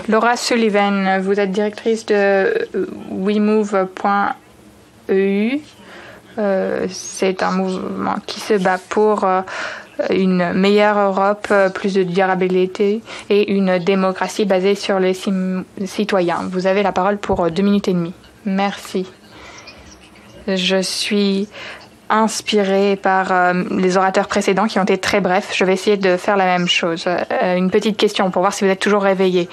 Laura Sullivan, vous êtes directrice de WeMove.eu. C'est un mouvement qui se bat pour une meilleure Europe, plus de durabilité et une démocratie basée sur les citoyens. Vous avez la parole pour 2 minutes et demie. Merci. Je suis inspirée par les orateurs précédents qui ont été très brefs. Je vais essayer de faire la même chose. Une petite question pour voir si vous êtes toujours réveillés.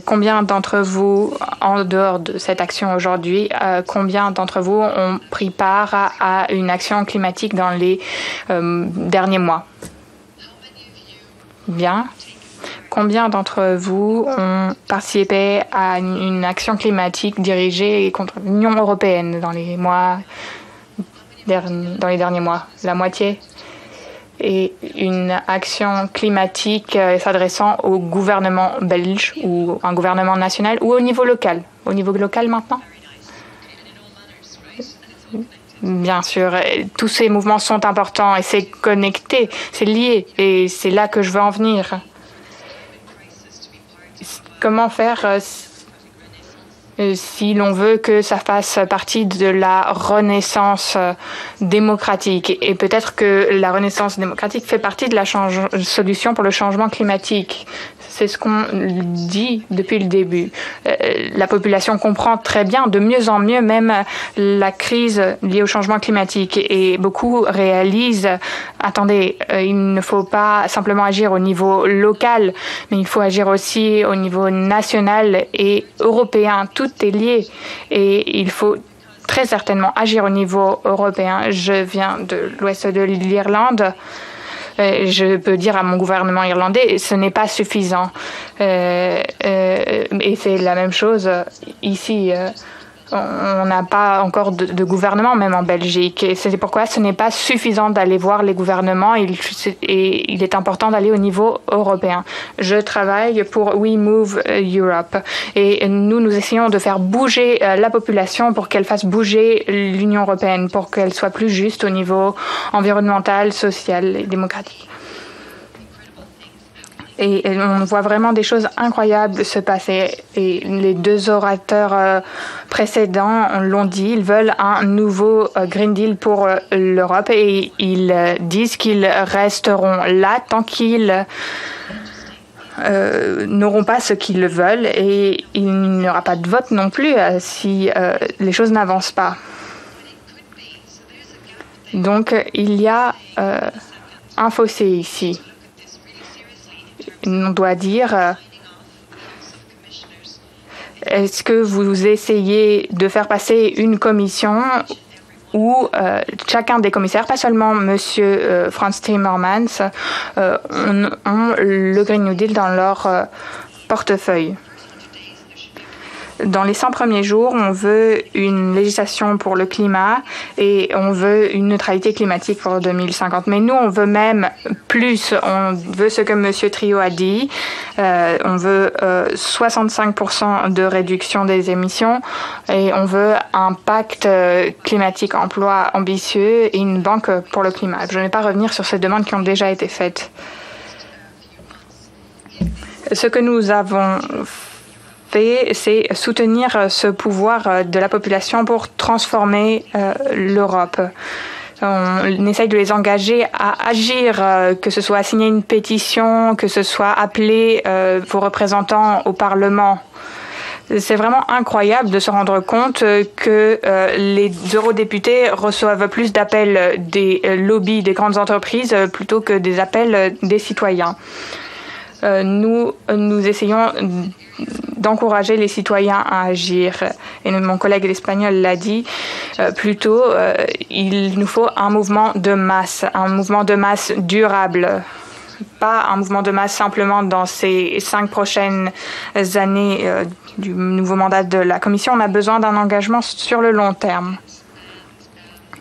Combien d'entre vous, en dehors de cette action aujourd'hui, combien d'entre vous ont pris part à une action climatique dans les derniers mois? Bien. Combien d'entre vous ont participé à une action climatique dirigée contre l'Union européenne dans les derniers mois? La moitié. Et une action climatique s'adressant au gouvernement belge ou un gouvernement national ou au niveau local? Au niveau local maintenant? Bien sûr, tous ces mouvements sont importants et c'est connecté, c'est lié et c'est là que je veux en venir. Comment faire si l'on veut que ça fasse partie de la renaissance démocratique? Et peut-être que la renaissance démocratique fait partie de la solution pour le changement climatique. C'est ce qu'on dit depuis le début. La population comprend très bien, de mieux en mieux même, la crise liée au changement climatique. Et beaucoup réalisent, attendez, il ne faut pas simplement agir au niveau local, mais il faut agir aussi au niveau national et européen. Tout est lié et il faut très certainement agir au niveau européen. Je viens de l'ouest de l'Irlande. Je peux dire à mon gouvernement irlandais, ce n'est pas suffisant. Et c'est la même chose ici. On n'a pas encore de gouvernement, même en Belgique. Et c'est pourquoi ce n'est pas suffisant d'aller voir les gouvernements. Et il est important d'aller au niveau européen. Je travaille pour We Move Europe. Et nous essayons de faire bouger la population pour qu'elle fasse bouger l'Union européenne, pour qu'elle soit plus juste au niveau environnemental, social et démocratique. Et on voit vraiment des choses incroyables se passer. Et les 2 orateurs précédents l'ont dit, ils veulent un nouveau Green Deal pour l'Europe et ils disent qu'ils resteront là tant qu'ils n'auront pas ce qu'ils veulent et il n'y aura pas de vote non plus si les choses n'avancent pas. Donc il y a un fossé ici. On doit dire, est-ce que vous essayez de faire passer une commission où chacun des commissaires, pas seulement Monsieur Frans Timmermans, ont le Green New Deal dans leur portefeuille? Dans les 100 premiers jours, on veut une législation pour le climat et on veut une neutralité climatique pour 2050. Mais nous, on veut même plus. On veut ce que M. Trio a dit. On veut 65% de réduction des émissions et on veut un pacte climatique emploi ambitieux et une banque pour le climat. Je ne vais pas revenir sur ces demandes qui ont déjà été faites. Ce que nous avons c'est soutenir ce pouvoir de la population pour transformer l'Europe. On essaye de les engager à agir, que ce soit à signer une pétition, que ce soit appeler vos représentants au Parlement. C'est vraiment incroyable de se rendre compte que les eurodéputés reçoivent plus d'appels des lobbies des grandes entreprises plutôt que des appels des citoyens. Nous essayons d'encourager les citoyens à agir. Et mon collègue espagnol l'a dit plus tôt, il nous faut un mouvement de masse durable. Pas un mouvement de masse simplement dans ces 5 prochaines années du nouveau mandat de la Commission. On a besoin d'un engagement sur le long terme.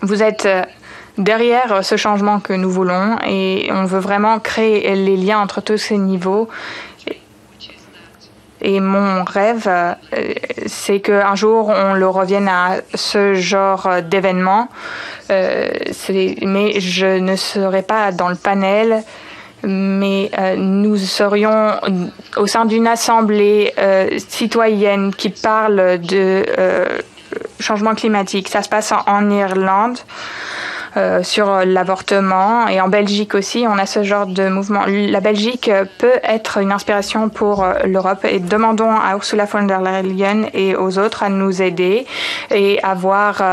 Vous êtes derrière ce changement que nous voulons et on veut vraiment créer les liens entre tous ces niveaux. Et mon rêve, c'est qu'un jour, on le revienne à ce genre d'événement. Mais je ne serai pas dans le panel mais nous serions au sein d'une assemblée citoyenne qui parle de changement climatique. Ça se passe en Irlande. Sur l'avortement, et en Belgique aussi, on a ce genre de mouvement. La Belgique peut être une inspiration pour l'Europe, et demandons à Ursula von der Leyen et aux autres à nous aider et avoir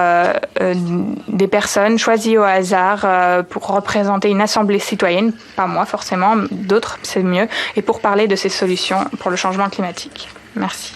des personnes choisies au hasard pour représenter une assemblée citoyenne, pas moi forcément, d'autres c'est mieux, et pour parler de ces solutions pour le changement climatique. Merci.